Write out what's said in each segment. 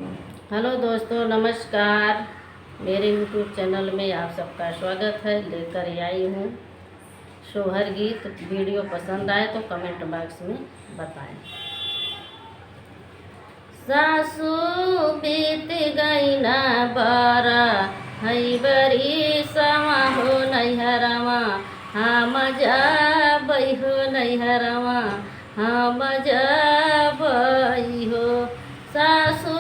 Hello दोस्तों, नमस्कार। मेरे यूट्यूब चैनल में आप सबका स्वागत है। लेकर आई हूँ सोहर गीत। वीडियो पसंद आए तो कमेंट बॉक्स में बताएं। सासू बीत गई ना बारा, हई बरी समा हो नैहरवा, हम जाबई हो नैहरवा, हम जाबई हो। सासू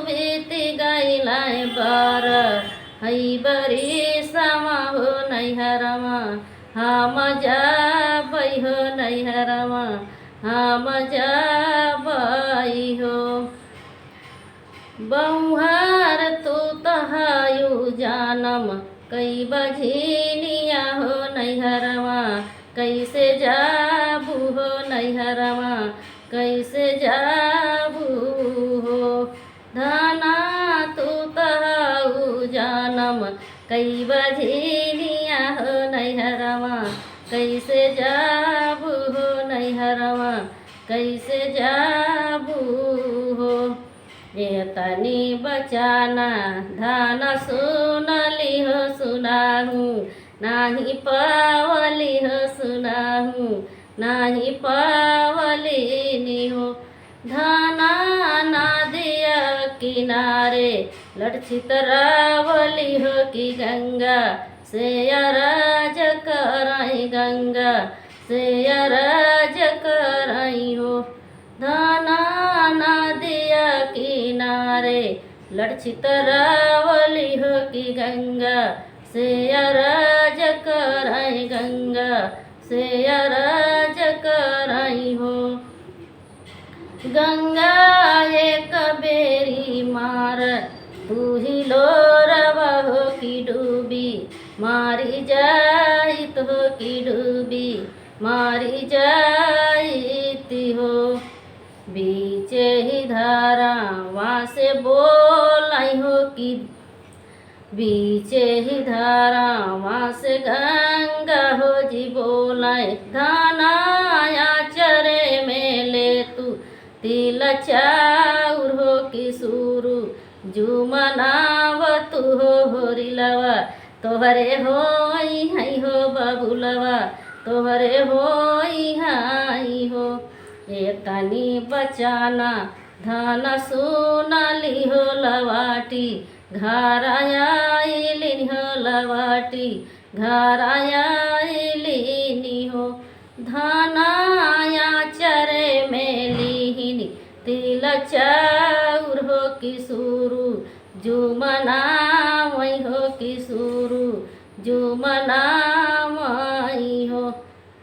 बीत गई ना बारा, हई बरी समा हो नैहरवा, हम जाबई हो नैहरवा, हम जाबई हो। बौहार तू तहायु जानम, कई बझिनिया हो नैहरवा, कैसे जाबू हो नैहरवा, कैसे जाबू हो। धाना तू तहायु जानम, कई बझिनिया हो नैहरवा, कैसे जाबू हो नैहरवा, कैसे जाबू हो। ये तनी बचाना धान सुनली हो सुनाहू, नाही पावली हो सुनाहू, नाही पावली नी हो। धाना नदिया किनारे लक्षित रावली हो कि गंगा, से अरज कराई गंगा, से अरज कराई हो। धाना नदिया किनारे लक्षित रावली हो कि गंगा, से अरज कराई गंगा, से अरज कराई हो। गंगा एक बेरी मार, तू ही लोरवा हो कि डूबी, मारी जाइत हो कि डूबी, मारी जाइत हो। बीचे ही धारा वहाँ से बोलाई हो कि, बीचे ही धारा वहाँ से गंगा हो जी बोलाए। धानाया चरे में ले तू तिल चाउर हो कि सुरु, जू मनावतु हो होरिलवा, तोहरे होई हई हो बबुलवा, तोहरे होई हई हो। ये तनी बचाना धान सुनली हो लवाटी, घर आइलिन हो लवाटी, घर आइलिनी हो। धानाया चरे में लिहिनी तिल चाउर हो कि सुरु, जू मनावई हो कि सुरु, जू मनावई हो।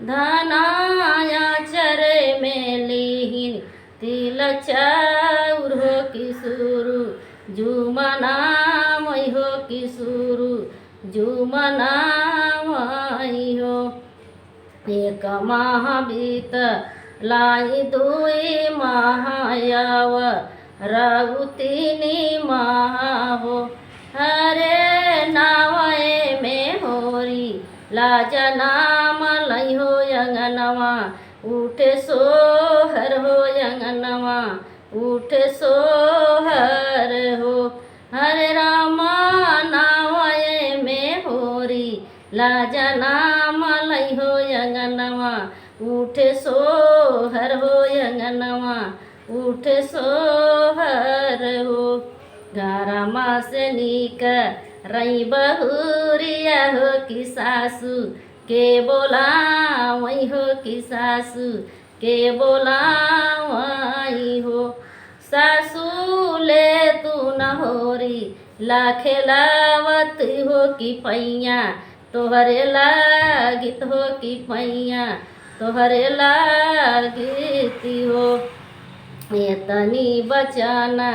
धानाया चरे में लिहिन तिल चाउर हो कि सुरु, जू मनावई हो कि सुरु, जू मनावई हो। एक माह बीत लाई दुई माह आव, रउतिनी माह हो। हरे नावए में होरी लाजा नाम लई हो यंगनवा, उठे सोहर हो यंगनवा, उठे सोहर हो। हरे रामा नावए में होरी लाजा नाम लई हो यंगनवा, उठे सोहर हो यंगनवा, उठे सोहर हो। घरमा से नीक रई बहुरिया हो कि सासू, के बोलावई हो कि सासू, के बोलावई हो। सासू ले तू नहोरी लाखे लावत हो कि पैया, तोहरे लागित हो कि पैया, तोहरे लागित हो। ये तनी बचाना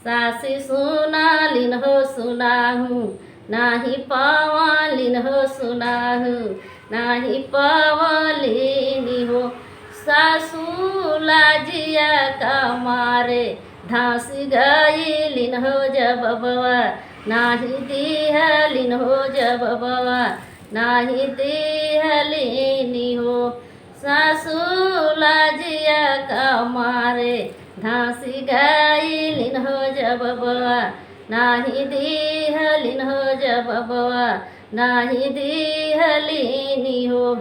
सासी सुनालिन हो सुनाहू, नाही पावालिन हो सुनाहू, नाही पावलिनी हो। सासू लाजिया का मारे धासी गईलिन हो जब बवा, नाही दिहलिन हो जब बवा, नाही दिहलिनी हो। सासू लाजिया का मारे धासी गईलिन हो जब जबबवा नाही दिहलिन हो जबबवा नाही दिहलिनी हो।